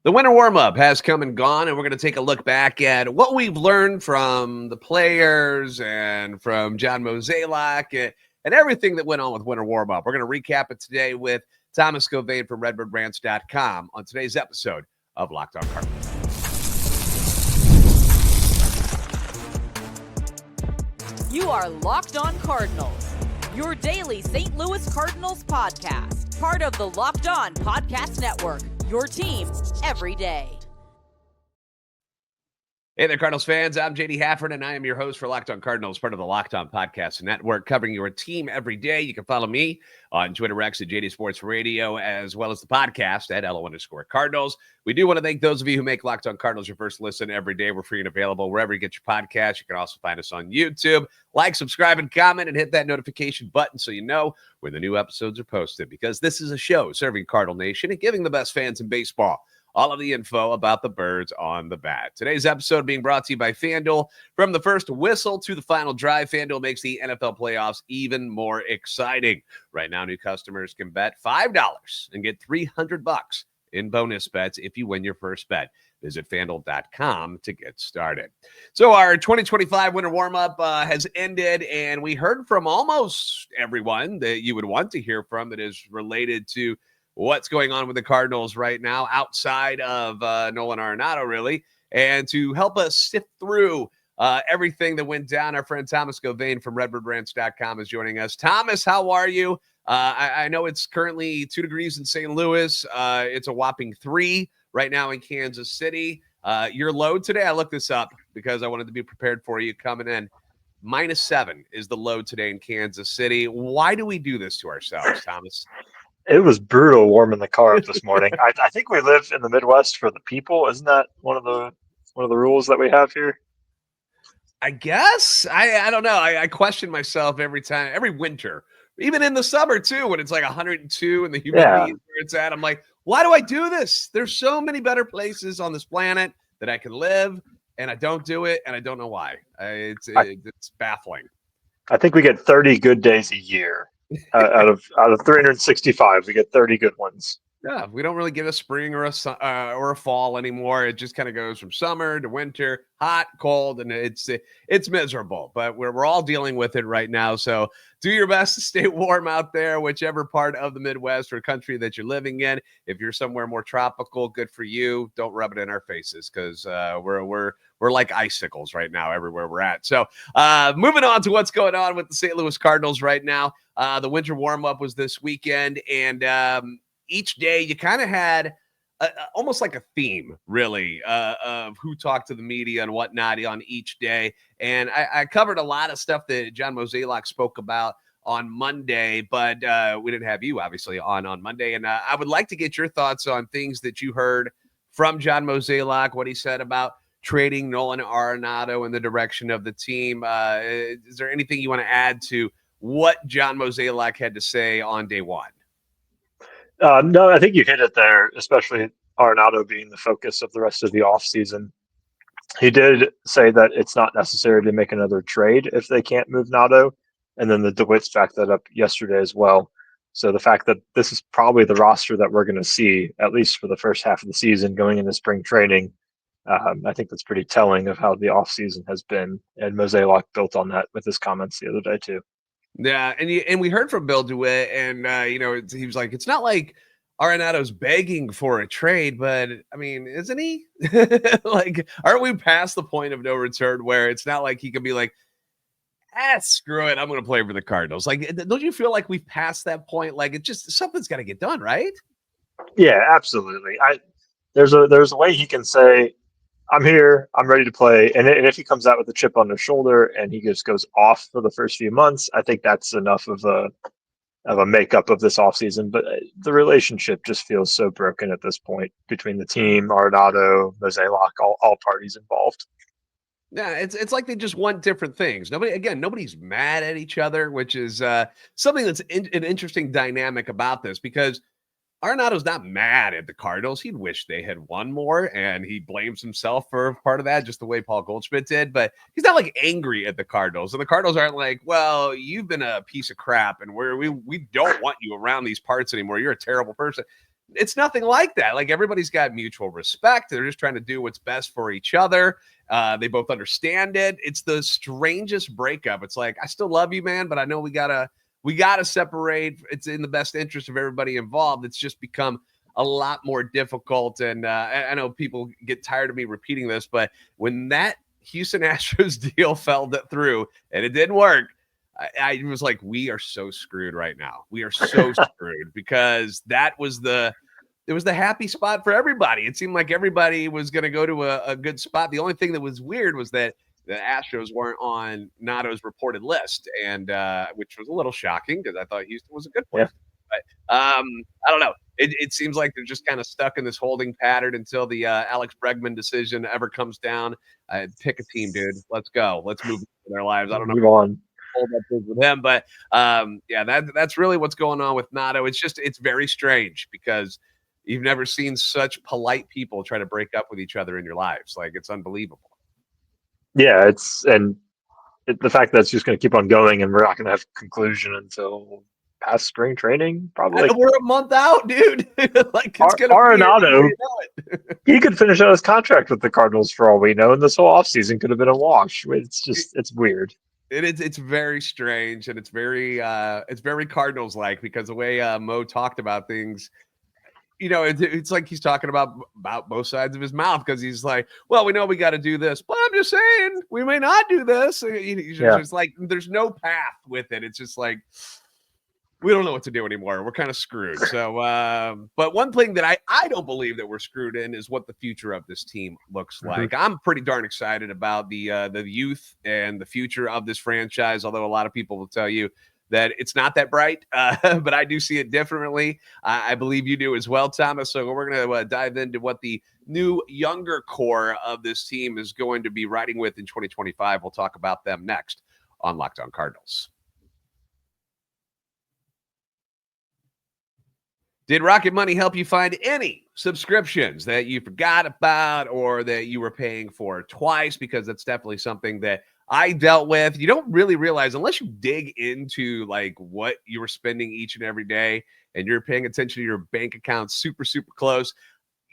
The winter warm-up has come and gone, and we're going to take a look back at what we've learned from the players and from John Mozeliak and everything that went on with winter warm-up. We're going to recap it today with Thomas Gray from RedbirdRants.com on today's episode of Locked On Cardinals. You are Locked On Cardinals, your daily St. Louis Cardinals podcast, part of the Locked On Podcast Network. Your team every day. Hey there, Cardinals fans. I'm JD Hafford, and I am your host for Locked On Cardinals, part of the Locked On Podcast Network, covering your team every day. You can follow me on Twitter X at JD Sports Radio, as well as the podcast at LO_Cardinals. We do want to thank those of you who make Locked On Cardinals your first listen every day. We're free and available wherever you get your podcast. You can also find us on YouTube. Like, subscribe, and comment, and hit that notification button so you know when the new episodes are posted, because this is a show serving Cardinal Nation and giving the best fans in baseball all of the info about the birds on the bat. Today's episode being brought to you by FanDuel. From the first whistle to the final drive, FanDuel makes the NFL playoffs even more exciting. Right now, new customers can bet $5 and get $300 in bonus bets if you win your first bet. Visit FanDuel.com to get started. So our 2025 winter warm-up has ended, and we heard from almost everyone that you would want to hear from that is related to what's going on with the Cardinals right now outside of Nolan Arenado, really. And to help us sift through everything that went down, our friend Thomas Gray from RedbirdRants.com is joining us. Thomas, how are you? I know it's currently 2 degrees in St. Louis. It's a whopping 3 right now in Kansas City. Your load today, I looked this up because I wanted to be prepared for you coming in. -7 is the load today in Kansas City. Why do we do this to ourselves, Thomas? It was brutal warm in the car up this morning. I think we live in the Midwest for the people. Isn't that one of the rules that we have here? I guess. I don't know. I question myself every time, every winter, even in the summer too, when it's like 102 and the humidity is where it's at. I'm like, why do I do this? There's so many better places on this planet that I can live, and I don't do it, and I don't know why. It's baffling. I think we get 30 good days a year. Out of 365, we get 30 good ones. Yeah, we don't really get a spring or a fall anymore. It just kind of goes from summer to winter, hot, cold, and it's miserable. But we're all dealing with it right now. So do your best to stay warm out there, whichever part of the Midwest or country that you're living in. If you're somewhere more tropical, good for you. Don't rub it in our faces because we're like icicles right now everywhere we're at. So moving on to what's going on with the St. Louis Cardinals right now. The winter warm-up was this weekend, and each day you kind of had almost like a theme, really, of who talked to the media and whatnot on each day. And I covered a lot of stuff that John Mozeliak spoke about on Monday, but we didn't have you, obviously, on Monday. And I would like to get your thoughts on things that you heard from John Mozeliak, what he said about trading Nolan Arenado in the direction of the team. Is there anything you want to add to what John Mozeliak had to say on day one? No, I think you hit it there, especially Arenado being the focus of the rest of the offseason. He did say that it's not necessary to make another trade if they can't move Nado, and then the DeWitts backed that up yesterday as well. So the fact that this is probably the roster that we're going to see, at least for the first half of the season going into spring training, I think that's pretty telling of how the offseason has been, and Mozeliak built on that with his comments the other day too. Yeah, and we heard from Bill DeWitt, and he was like, it's not like Arenado's begging for a trade, but I mean, isn't he? Like, aren't we past the point of no return where it's not like he can be like, screw it, I'm going to play for the Cardinals? Like, don't you feel like we've passed that point? Like, it just something's got to get done, right? Yeah, absolutely. There's a way he can say, I'm here, I'm ready to play. And if he comes out with a chip on his shoulder and he just goes off for the first few months, I think that's enough of a makeup of this offseason. But the relationship just feels so broken at this point between the team, Arenado, Mozeliak, all parties involved. Yeah, it's like they just want different things. Nobody's mad at each other, which is something that's an interesting dynamic about this, because Arenado's not mad at the Cardinals. He'd wish they had won more, and he blames himself for part of that, just the way Paul Goldschmidt did. But he's not like angry at the Cardinals, and the Cardinals aren't like, well, you've been a piece of crap, and we don't want you around these parts anymore. You're a terrible person. it's nothing like that. Like, everybody's got mutual respect. They're just trying to do what's best for each other. They both understand it. It's the strangest breakup. It's like, I still love you, man, but I know we gotta separate. It's in the best interest of everybody involved. It's just become a lot more difficult. And I know people get tired of me repeating this, but when that Houston Astros deal fell through and it didn't work, I was like, we are so screwed right now. We are so screwed, because it was the happy spot for everybody. It seemed like everybody was going to go to a good spot. The only thing that was weird was that the Astros weren't on Nato's reported list, and which was a little shocking, because I thought Houston was a good place. Yeah. But I don't know. It seems like they're just kind of stuck in this holding pattern until the Alex Bregman decision ever comes down. Pick a team, dude. Let's go. Let's move in their lives. I don't know. Move on. Hold up with him, but that's really what's going on with Nato. It's very strange, because you've never seen such polite people try to break up with each other in your lives. Like, it's unbelievable. Yeah, the fact that it's just going to keep on going, and we're not going to have conclusion until past spring training, probably. We're a month out, dude. Like, it's going to Arenado, he could finish out his contract with the Cardinals for all we know, and this whole offseason could have been a wash. It's weird. It's very strange, and it's very Cardinals like, because the way Mo talked about things, it's like he's talking about both sides of his mouth, because he's like, well, we know we got to do this, but I'm just saying we may not do this. He's just like, there's no path with it. It's just like, we don't know what to do anymore. We're kind of screwed. So, but one thing that I don't believe that we're screwed in is what the future of this team looks like. I'm pretty darn excited about the youth and the future of this franchise, although a lot of people will tell you that it's not that bright, but I do see it differently. I believe you do as well, Thomas. So we're going to dive into what the new younger core of this team is going to be riding with in 2025. We'll talk about them next on Locked On Cardinals. Did Rocket Money help you find any subscriptions that you forgot about, or that you were paying for twice? Because that's definitely something that I dealt with. You don't really realize, unless you dig into like what you were spending each and every day, and you're paying attention to your bank account super, super close,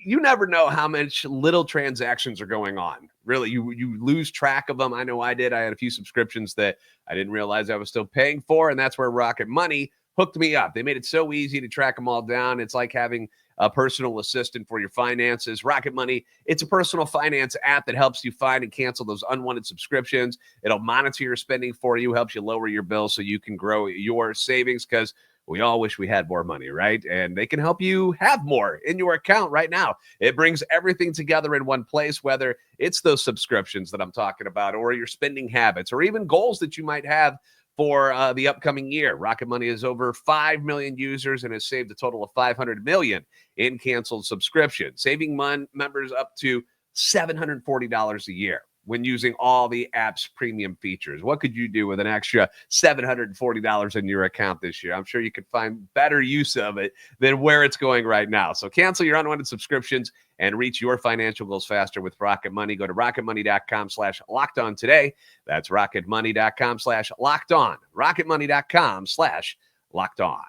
you never know how much little transactions are going on. Really, you lose track of them. I know I did. I had a few subscriptions that I didn't realize I was still paying for, and that's where Rocket Money hooked me up. They made it so easy to track them all down. It's like having a personal assistant for your finances. Rocket Money, it's a personal finance app that helps you find and cancel those unwanted subscriptions. It'll monitor your spending for you, helps you lower your bills so you can grow your savings, because we all wish we had more money, right? And they can help you have more in your account right now. It brings everything together in one place, whether it's those subscriptions that I'm talking about, or your spending habits, or even goals that you might have for the upcoming year. Rocket Money has over 5 million users and has saved a total of $500 million in canceled subscriptions, saving members up to $740 a year when using all the app's premium features. What could you do with an extra $740 in your account this year? I'm sure you could find better use of it than where it's going right now. So cancel your unwanted subscriptions and reach your financial goals faster with Rocket Money. Go to rocketmoney.com/lockedon today. That's rocketmoney.com/lockedon. rocketmoney.com/lockedon.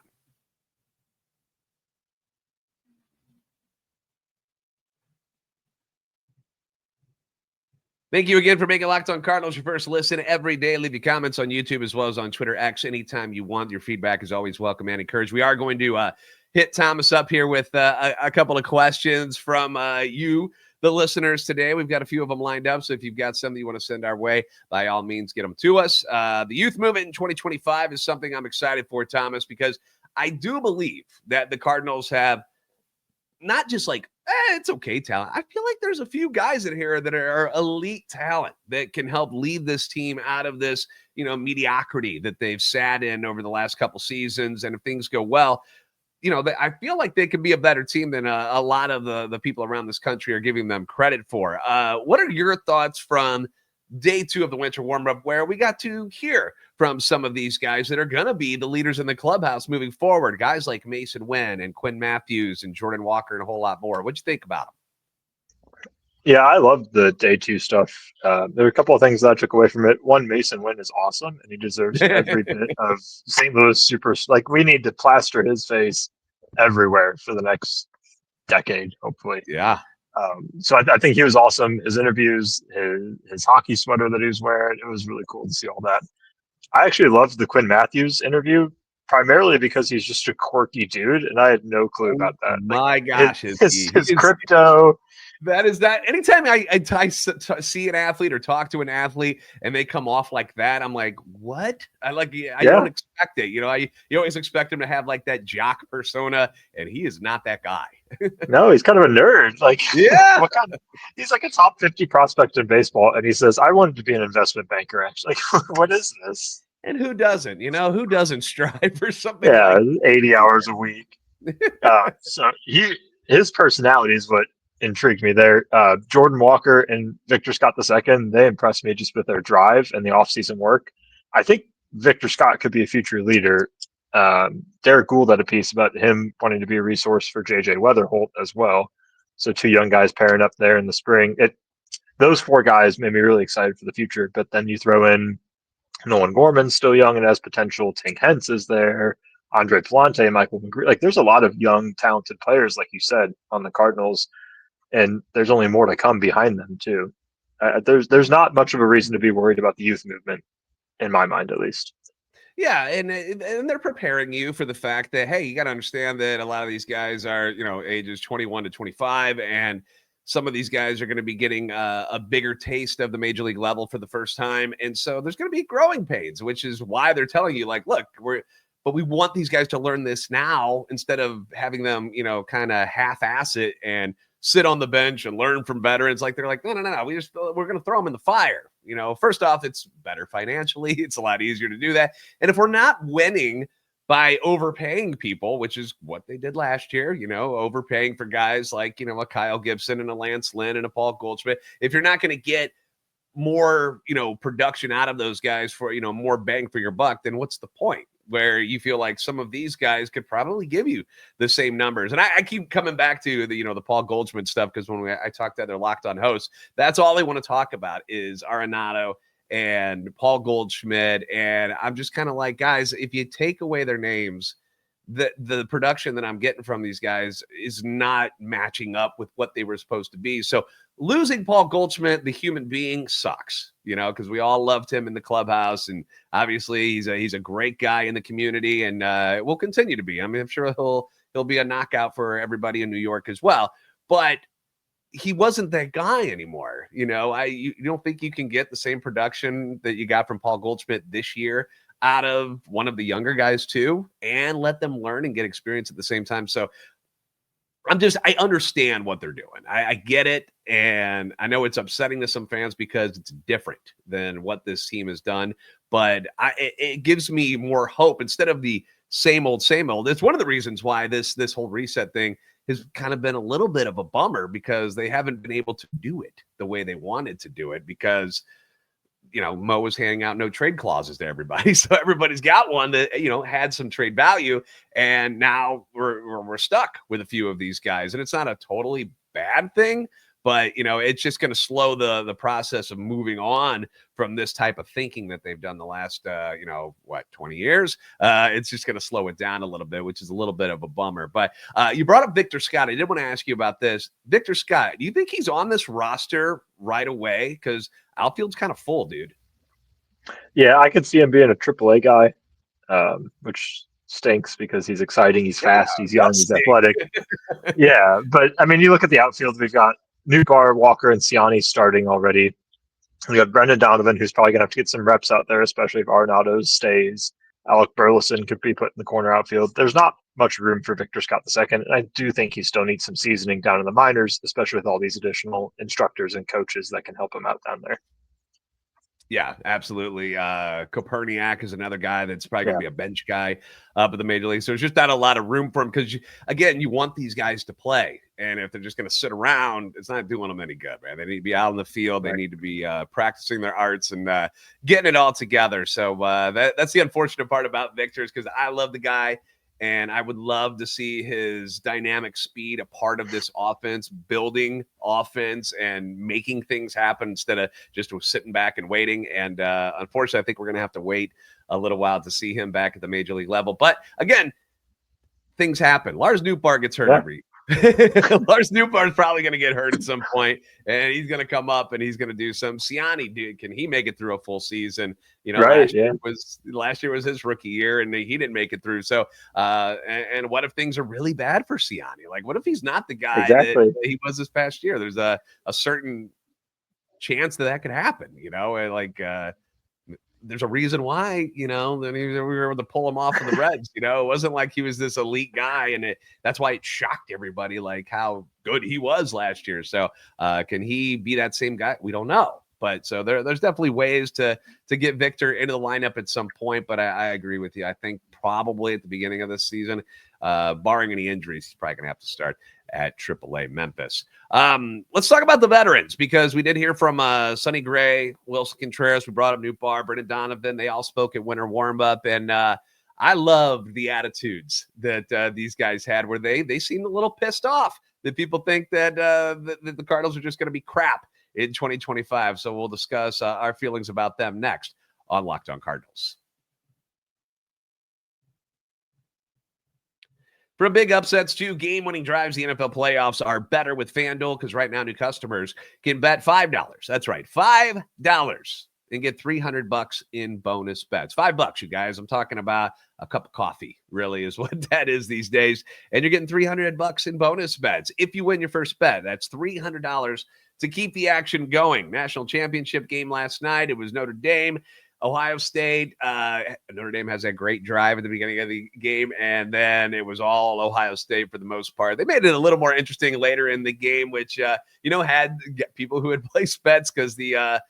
Thank you again for making Locked On Cardinals your first listen every day. Leave your comments on YouTube as well as on Twitter X anytime you want. Your feedback is always welcome and encouraged. We are going to hit Thomas up here with a couple of questions from you, the listeners, today. We've got a few of them lined up, so if you've got some that you want to send our way, by all means, get them to us. The youth movement in 2025 is something I'm excited for, Thomas, because I do believe that the Cardinals have not just like, it's okay talent. I feel like there's a few guys in here that are elite talent that can help lead this team out of this, mediocrity that they've sat in over the last couple seasons. And if things go well, I feel like they could be a better team than a lot of the people around this country are giving them credit for. What are your thoughts from day 2 of the winter warm-up, where we got to hear from some of these guys that are going to be the leaders in the clubhouse moving forward, guys like Masyn Winn and Quinn Mathews and Jordan Walker and a whole lot more? What'd you think about them? Yeah, I love the day 2 stuff. There are a couple of things that I took away from it. One, Masyn Winn is awesome, and he deserves every bit of St. Louis super. Like, we need to plaster his face everywhere for the next decade, hopefully. Yeah. So I think he was awesome. His interviews, his hockey sweater that he was wearing, it was really cool to see all that. I actually loved the Quinn Mathews interview, primarily because he's just a quirky dude, and I had no clue about that. Like My gosh, his crypto. That is that. Anytime I see an athlete or talk to an athlete and they come off like that, I'm like, what? I don't expect it. You know, you always expect him to have like that jock persona, and he is not that guy. No, he's kind of a nerd. Like, yeah, he's like a top 50 prospect in baseball, and he says, "I wanted to be an investment banker." Actually, what is this? And who doesn't? You know, who doesn't strive for something? Yeah, like 80 hours a week. So his personality is what intrigued me there. Jordan Walker and Victor Scott II, they impressed me just with their drive and the offseason work. I think Victor Scott could be a future leader. Derek Gould had a piece about him wanting to be a resource for JJ Weatherholt as well. So 2 young guys pairing up there in the spring. Those 4 guys made me really excited for the future. But then you throw in Nolan Gorman, still young and has potential. Tink Hence is there. Andre Palante, Michael McGree. Like, there's a lot of young, talented players, like you said, on the Cardinals. And there's only more to come behind them too. There's not much of a reason to be worried about the youth movement, in my mind at least. Yeah, and they're preparing you for the fact that, hey, you got to understand that a lot of these guys are, you know, ages 21 to 25, and some of these guys are going to be getting a bigger taste of the major league level for the first time, and so there's going to be growing pains, which is why they're telling you, like, look, but we want these guys to learn this now instead of having them, you know, kind of half-ass it and sit on the bench and learn from veterans. Like, they're like, no, we're going to throw them in the fire. You know, first off, it's better financially. It's a lot easier to do that. And if we're not winning by overpaying people, which is what they did last year, you know, overpaying for guys like, you know, a Kyle Gibson and a Lance Lynn and a Paul Goldschmidt, if you're not going to get more, you know, production out of those guys for, you know, more bang for your buck, then what's the point? Where you feel like some of these guys could probably give you the same numbers. And I keep coming back to the, you know, the Paul Goldschmidt stuff, because when I talk to other Locked On hosts, that's all they want to talk about is Arenado and Paul Goldschmidt. And I'm just kind of like, guys, if you take away their names, the production that I'm getting from these guys is not matching up with what they were supposed to be. So losing Paul Goldschmidt, the human being, sucks, you know, because we all loved him in the clubhouse, and obviously he's a great guy in the community, and will continue to be. I mean, I'm sure he'll be a knockout for everybody in New York as well, but he wasn't that guy anymore. You know, you don't think you can get the same production that you got from Paul Goldschmidt this year out of one of the younger guys too, and let them learn and get experience at the same time. So I understand what they're doing. I get it. And I know it's upsetting to some fans because it's different than what this team has done, but it gives me more hope instead of the same old. It's one of the reasons why this whole reset thing has kind of been a little bit of a bummer, because they haven't been able to do it the way they wanted to do it, because, you know, Mo was handing out no trade clauses to everybody. So everybody's got one that, you know, had some trade value. And now we're stuck with a few of these guys. And it's not a totally bad thing, but, you know, it's just going to slow the process of moving on from this type of thinking that they've done the last, 20 years. It's just going to slow it down a little bit, which is a little bit of a bummer. But you brought up Victor Scott. I did want to ask you about this. Victor Scott, do you think he's on this roster right away? Because outfield's kind of full, dude. Yeah, I could see him being a AAA guy, which stinks because he's exciting, he's fast, he's young, he's athletic. Yeah, but I mean, you look at the outfield, we've got Newbar, Walker, and Ciani starting already. We got Brendan Donovan, who's probably going to have to get some reps out there, especially if Arenado stays. Alec Burleson could be put in the corner outfield. There's not much room for Victor Scott II, and I do think he still needs some seasoning down in the minors, especially with all these additional instructors and coaches that can help him out down there. Yeah, absolutely. Koperniak is another guy that's probably going to be a bench guy up at the major league. So there's just not a lot of room for him because, again, you want these guys to play. And if they're just going to sit around, it's not doing them any good, man. They need to be out in the field. They need to be practicing their arts and getting it all together. So that's the unfortunate part about Victor, is because I love the guy. And I would love to see his dynamic speed a part of this offense, building offense and making things happen instead of just sitting back and waiting. And unfortunately, I think we're going to have to wait a little while to see him back at the major league level. But again, things happen. Lars Nootbaar gets hurt Lars Nootbaar's probably going to get hurt at some point, and he's going to come up and he's going to do some. Siani, dude, can he make it through a full season? Right, last year was his rookie year, and he didn't make it through. So, and what if things are really bad for Siani? Like, what if he's not the guy that he was this past year? There's a certain chance that could happen, and like. There's a reason why, then we were able to pull him off of the Reds. It wasn't like he was this elite guy, and that's why it shocked everybody, like how good he was last year. So can he be that same guy? We don't know. But so there's definitely ways to get Victor into the lineup at some point. But I agree with you. I think probably at the beginning of this season, barring any injuries, he's probably going to have to start at AAA Memphis. Let's talk about the veterans, because we did hear from Sonny Gray, Wilson Contreras. We brought up Nootbaar, Brendan Donovan. They all spoke at winter warm-up, and I loved the attitudes that these guys had, where they seemed a little pissed off that people think that the Cardinals are just going to be crap in 2025. So we'll discuss our feelings about them next on Locked On Cardinals. From big upsets to game-winning drives, the NFL playoffs are better with FanDuel, because right now new customers can bet $5. That's right, $5, and get $300 in bonus bets. $5, you guys. I'm talking about a cup of coffee, really, is what that is these days. And you're getting $300 in bonus bets if you win your first bet. That's $300 to keep the action going. National championship game last night. It was Notre Dame, Ohio State. Notre Dame has that great drive at the beginning of the game, and then it was all Ohio State for the most part. They made it a little more interesting later in the game, which had people who had placed bets, because the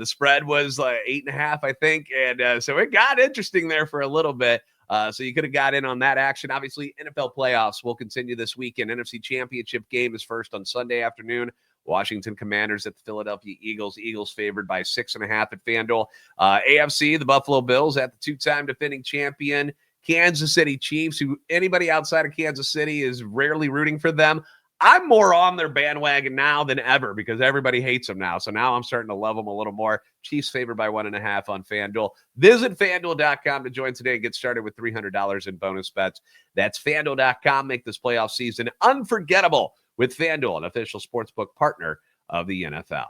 spread was 8.5, I think, and so it got interesting there for a little bit. So you could have got in on that action. Obviously, NFL playoffs will continue this weekend. NFC Championship game is first on Sunday afternoon. Washington Commanders at the Philadelphia Eagles. Eagles favored by 6.5 at FanDuel. AFC, the Buffalo Bills at the two-time defending champion Kansas City Chiefs, who anybody outside of Kansas City is rarely rooting for them. I'm more on their bandwagon now than ever, because everybody hates them now. So now I'm starting to love them a little more. Chiefs favored by 1.5 on FanDuel. Visit FanDuel.com to join today and get started with $300 in bonus bets. That's FanDuel.com. Make this playoff season unforgettable with FanDuel, an official sportsbook partner of the NFL.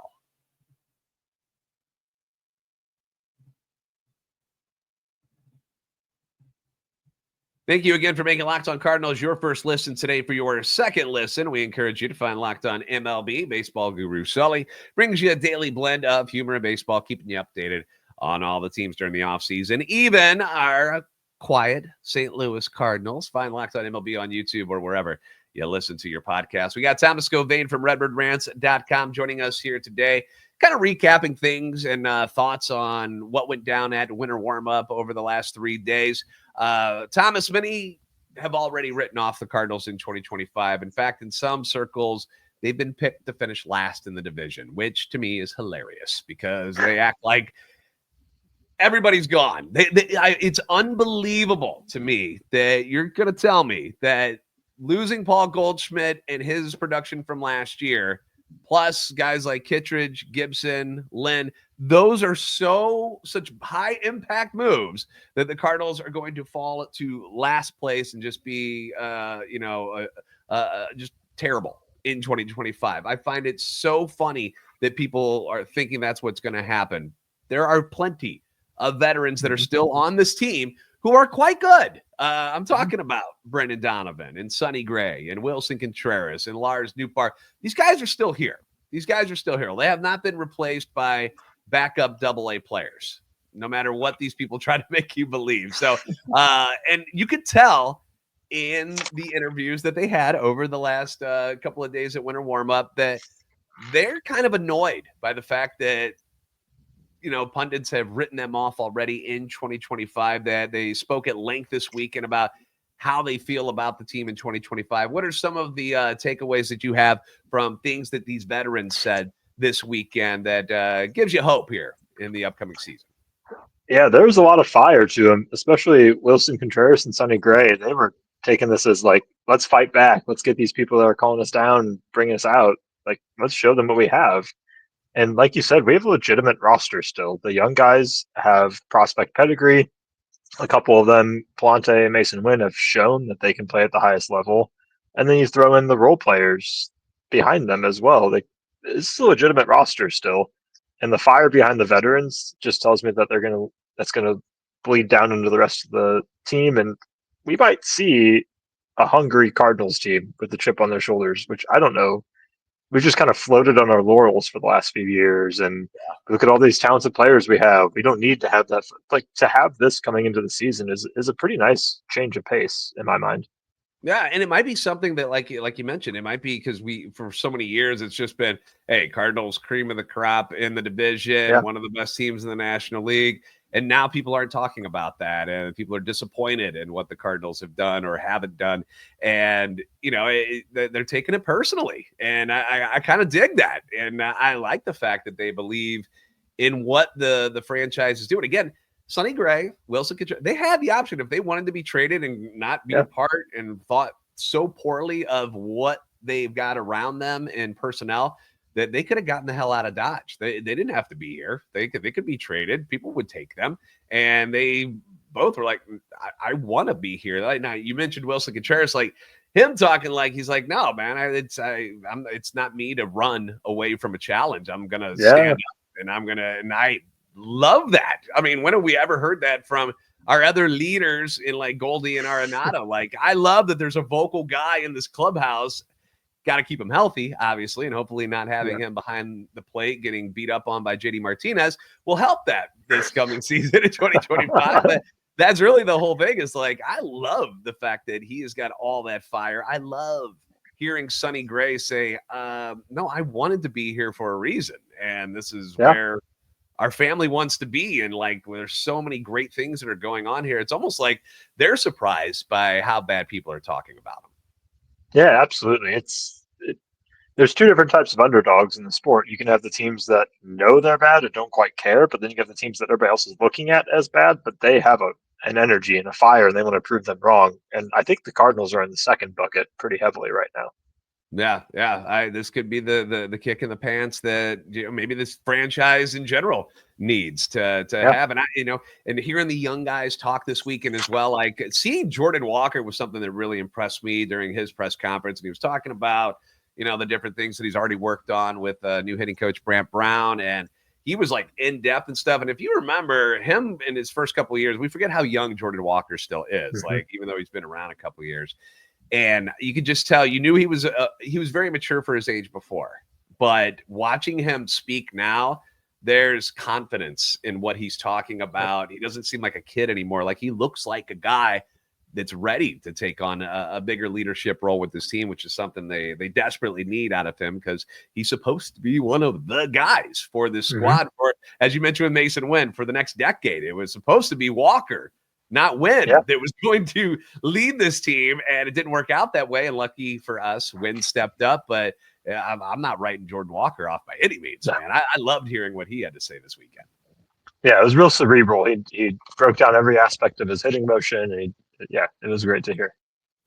Thank you again for making Locked On Cardinals your first listen today. For your second listen, we encourage you to find Locked On MLB. Baseball guru Sully brings you a daily blend of humor and baseball, keeping you updated on all the teams during the offseason, even our quiet St. Louis Cardinals. Find Locked On MLB on YouTube or wherever you listen to your podcast. We got Thomas Govain from RedbirdRants.com joining us here today, kind of recapping things and thoughts on what went down at winter warm-up over the last 3 days. Thomas, many have already written off the Cardinals in 2025. In fact, in some circles, they've been picked to finish last in the division, which to me is hilarious, because they act like everybody's gone. It's unbelievable to me that you're going to tell me that losing Paul Goldschmidt and his production from last year, plus guys like Kittredge, Gibson, Lynn, those are such high impact moves that the Cardinals are going to fall to last place and just be, just terrible in 2025. I find it so funny that people are thinking that's what's going to happen. There are plenty of veterans that are still on this team who are quite good. I'm talking about Brendan Donovan and Sonny Gray and Wilson Contreras and Lars Nootbaar. These guys are still here. They have not been replaced by backup AA players, no matter what these people try to make you believe. So, and you could tell in the interviews that they had over the last couple of days at winter warm-up that they're kind of annoyed by the fact that pundits have written them off already in 2025, that they spoke at length this weekend about how they feel about the team in 2025. What are some of the takeaways that you have from things that these veterans said this weekend that gives you hope here in the upcoming season? Yeah, there was a lot of fire to them, especially Wilson Contreras and Sonny Gray. They were taking this as like, let's fight back. Let's get these people that are calling us down and bring us out. Like, let's show them what we have. And like you said, we have a legitimate roster still. The young guys have prospect pedigree. A couple of them, Plante and Masyn Winn, have shown that they can play at the highest level. and then you throw in the role players behind them as well. Like, it's a legitimate roster still, and the fire behind the veterans just tells me that that's gonna bleed down into the rest of the team, and we might see a hungry Cardinals team with the chip on their shoulders, which I don't know. We've just kind of floated on our laurels for the last few years, and look at all these talented players we have. We don't need to have that. Like, to have this coming into the season is a pretty nice change of pace in my mind. Yeah, and it might be something that, like you mentioned, it might be because for so many years it's just been, hey, Cardinals cream of the crop in the division, Yeah, one of the best teams in the National League, and now people aren't talking about that, and people are disappointed in what the Cardinals have done or haven't done, and they're taking it personally, and I kind of dig that, and I like the fact that they believe in what the franchise is doing. Again, Sonny Gray, Wilson Contreras, they had the option if they wanted to be traded and not be a part and thought so poorly of what they've got around them in personnel that they could have gotten the hell out of Dodge. They didn't have to be here. They could be traded. People would take them. And they both were like, I want to be here. Like, now, you mentioned Wilson Contreras, like him talking like he's like, no, man, it's not me to run away from a challenge. I'm going to stand up and I love that. I mean, when have we ever heard that from our other leaders in like Goldie and Arenado? Like, I love that there's a vocal guy in this clubhouse. Got to keep him healthy, obviously, and hopefully not having him behind the plate getting beat up on by JD Martinez will help that this coming season in 2025. But that's really the whole thing. Is like, I love the fact that he has got all that fire. I love hearing Sonny Gray say, no, I wanted to be here for a reason. And this is where our family wants to be. And like, there's so many great things that are going on here. It's almost like they're surprised by how bad people are talking about them. Yeah, absolutely. There's two different types of underdogs in the sport. You can have the teams that know they're bad and don't quite care, but then you have the teams that everybody else is looking at as bad, but they have an energy and a fire, and they want to prove them wrong. And I think the Cardinals are in the second bucket pretty heavily right now. Yeah. This could be the kick in the pants that maybe this franchise in general needs to have. And and hearing the young guys talk this weekend as well, like seeing Jordan Walker was something that really impressed me during his press conference. And he was talking about, the different things that he's already worked on with new hitting coach Brant Brown. And he was like in depth and stuff. And if you remember him in his first couple of years, we forget how young Jordan Walker still is, like, even though he's been around a couple of years. And you could just tell, you knew he was very mature for his age before, but watching him speak now, there's confidence in what he's talking about. He doesn't seem like a kid anymore. Like, he looks like a guy that's ready to take on a bigger leadership role with this team, which is something they desperately need out of him, because he's supposed to be one of the guys for this squad. For, as you mentioned with Masyn Winn, for the next decade, it was supposed to be Walker, not Winn, that was going to lead this team, and it didn't work out that way. And lucky for us, Winn stepped up, but I'm not writing Jordan Walker off by any means, man. I loved hearing what he had to say this weekend. Yeah, it was real cerebral. He broke down every aspect of his hitting motion, and it was great to hear.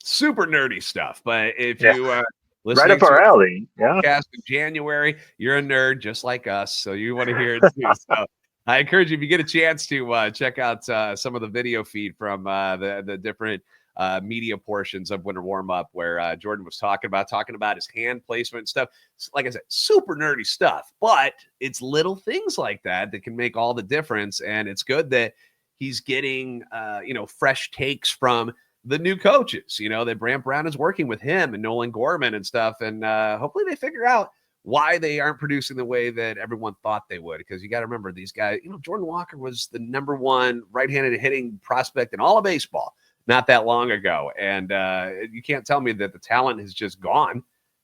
Super nerdy stuff, but if you right up our alley, in January, you're a nerd just like us, so you want to hear it too. So I encourage you, if you get a chance, to check out some of the video feed from the different media portions of Winter Warm-Up, where Jordan was talking about his hand placement and stuff. Like I said, super nerdy stuff, but it's little things like that can make all the difference. And it's good that he's getting fresh takes from the new coaches, that Brant Brown is working with him and Nolan Gorman and stuff. And hopefully they figure out why they aren't producing the way that everyone thought they would. Because you got to remember, these guys, Jordan Walker was the number one right-handed hitting prospect in all of baseball not that long ago. And you can't tell me that the talent has just gone.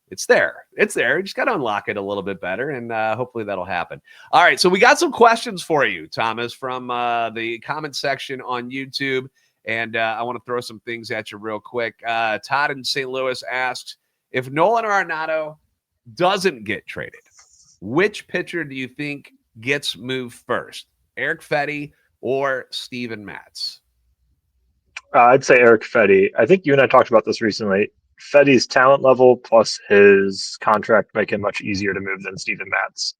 It's there. You just got to unlock it a little bit better, and hopefully that'll happen. All right, so we got some questions for you, Thomas, from the comment section on YouTube. And I want to throw some things at you real quick. Todd in St. Louis asks, if Nolan Arenado doesn't get traded, which pitcher do you think gets moved first, Eric Fedde or Steven Matz? I'd say Eric Fedde. I think you and I talked about this recently. Fedde's talent level plus his contract make him much easier to move than Steven Matz.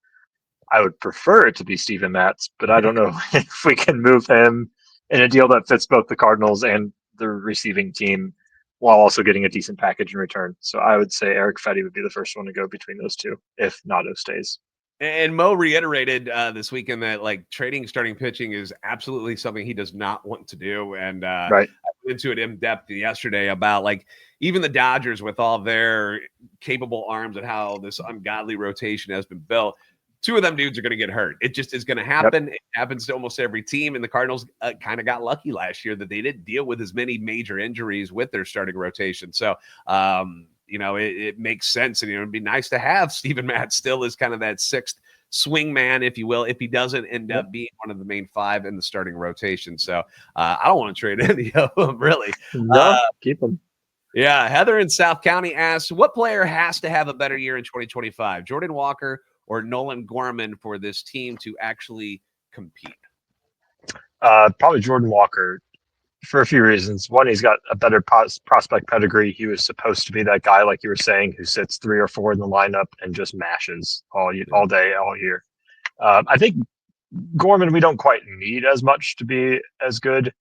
I would prefer it to be Steven Matz, but I don't know if we can move him in a deal that fits both the Cardinals and the receiving team while also getting a decent package in return. So I would say Eric Fetty would be the first one to go between those two if Nato stays. And Mo reiterated this weekend that like trading starting pitching is absolutely something he does not want to do. And Right. I went into it in depth yesterday about like even the Dodgers with all their capable arms and how this ungodly rotation has been built. Two of them dudes are going to get hurt. It just is going to happen. Yep. It happens to almost every team. And the Cardinals kind of got lucky last year that they didn't deal with as many major injuries with their starting rotation. So, it makes sense. And, it'd be nice to have Steven Matz still as kind of that sixth swing man, if you will, if he doesn't end up being one of the main five in the starting rotation. So I don't want to trade any of them, really. No, keep them. Yeah. Heather in South County asks, what player has to have a better year in 2025? Jordan Walker or Nolan Gorman for this team to actually compete? Probably Jordan Walker for a few reasons. One, he's got a better prospect pedigree. He was supposed to be that guy, like you were saying, who sits 3 or 4 in the lineup and just mashes all day, all year. I think Gorman, we don't quite need as much to be as good.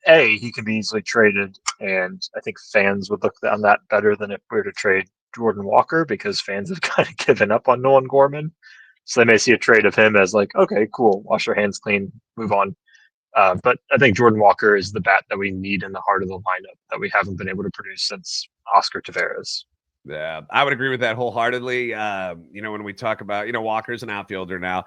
He can be easily traded, and I think fans would look on that better than if we were to trade Jordan Walker, because fans have kind of given up on Nolan Gorman. So they may see a trade of him as like, okay, cool, wash our hands clean, move on. But I think Jordan Walker is the bat that we need in the heart of the lineup that we haven't been able to produce since Oscar Taveras. Yeah, I would agree with that wholeheartedly. When we talk about, Walker's an outfielder now,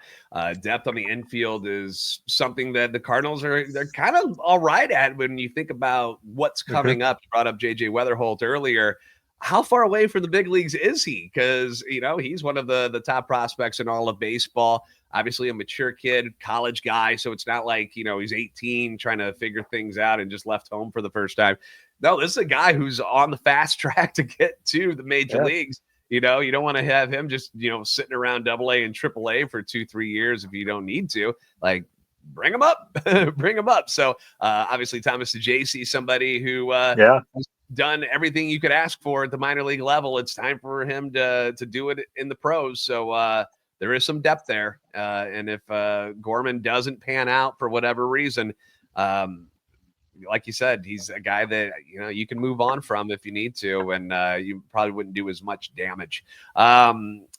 depth on the infield is something that the Cardinals they're kind of all right at when you think about what's coming up. You brought up JJ Weatherholt earlier. How far away from the big leagues is he? Because, he's one of the top prospects in all of baseball. Obviously a mature kid, college guy. So it's not like, he's 18 trying to figure things out and just left home for the first time. No, this is a guy who's on the fast track to get to the major leagues. You don't want to have him just, sitting around AA and AAA for 2-3 years if you don't need to. Like, bring him up. Bring him up. So obviously Thomas DeJacy, somebody who has done everything you could ask for at the minor league level. It's time for him to do it in the pros. So there is some depth there. And if Gorman doesn't pan out for whatever reason, like you said, he's a guy that, you can move on from if you need to, and you probably wouldn't do as much damage.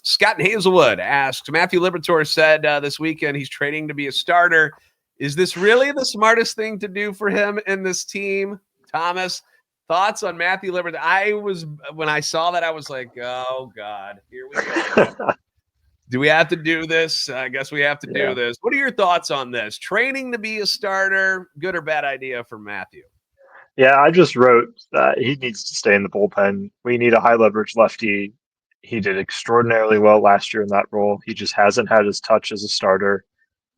Scott in Hazelwood asks, Matthew Liberatore said this weekend he's training to be a starter. Is this really the smartest thing to do for him in this team? Thomas, thoughts on Matthew Liberatore? When I saw that, I was like, oh, God, here we go. Do we have to do this? I guess we have to do this. What are your thoughts on this? Training to be a starter, good or bad idea for Matthew? Yeah, I just wrote that he needs to stay in the bullpen. We need a high leverage lefty. He did extraordinarily well last year in that role. He just hasn't had his touch as a starter.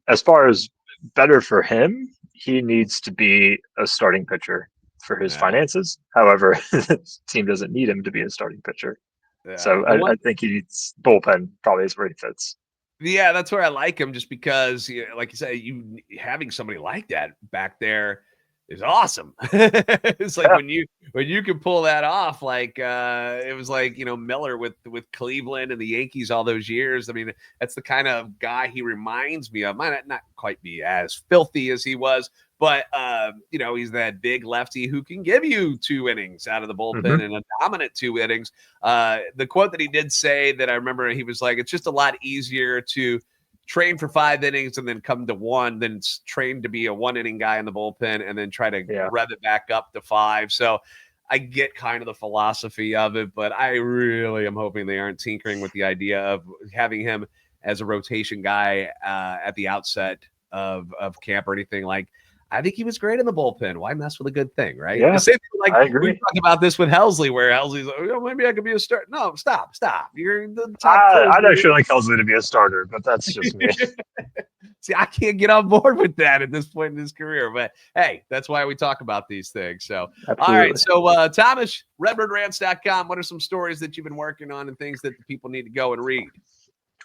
As far as better for him, he needs to be a starting pitcher for his finances. However, the team doesn't need him to be a starting pitcher. Yeah. So I think he needs bullpen probably is where he fits. Yeah, that's where I like him, just because, like you say, having somebody like that back there is awesome. It's like when you can pull that off, like it was like, Miller with Cleveland and the Yankees all those years. I mean, that's the kind of guy he reminds me of. Might not quite be as filthy as he was, but he's that big lefty who can give you 2 innings out of the bullpen and a dominant 2 innings. The quote that he did say that I remember, he was like, it's just a lot easier to train for 5 innings and then come to 1 than train to be a 1-inning guy in the bullpen and then try to rev it back up to 5. So I get kind of the philosophy of it, but I really am hoping they aren't tinkering with the idea of having him as a rotation guy at the outset of camp or anything. Like, I think he was great in the bullpen. Why mess with a good thing, right? Yeah, same thing, like, I agree. We talk about this with Helsley, where Helsley's like, maybe I could be a starter. No, stop. You're the top. I'd actually like Helsley to be a starter, but that's just me. See, I can't get on board with that at this point in his career. But hey, that's why we talk about these things. So, Absolutely. All right. So, Thomas, RedbirdRants.com, what are some stories that you've been working on and things that the people need to go and read?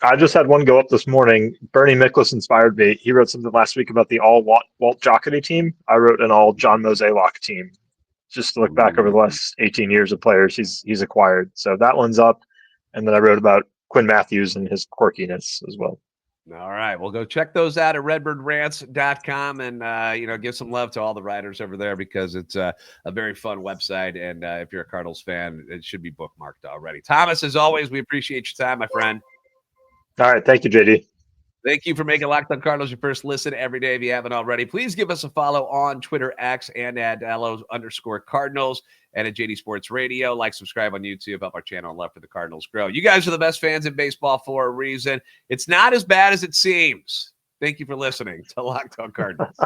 I just had one go up this morning. Bernie Miklasz inspired me. He wrote something last week about the all Walt Jocketty team. I wrote an all John Mozeliak team, just to look back over the last 18 years of players he's acquired. So that one's up. And then I wrote about Quinn Mathews and his quirkiness as well. All right. Well, go check those out at redbirdrans.com and, give some love to all the writers over there because it's a very fun website. And if you're a Cardinals fan, it should be bookmarked already. Thomas, as always, we appreciate your time, my friend. All right. Thank you, JD. Thank you for making Locked On Cardinals your first listen every day. If you haven't already, please give us a follow on Twitter, X, and at @LO_Cardinals and at JD Sports Radio. Like, subscribe on YouTube, help our channel, and love for the Cardinals grow. You guys are the best fans in baseball for a reason. It's not as bad as it seems. Thank you for listening to Locked On Cardinals.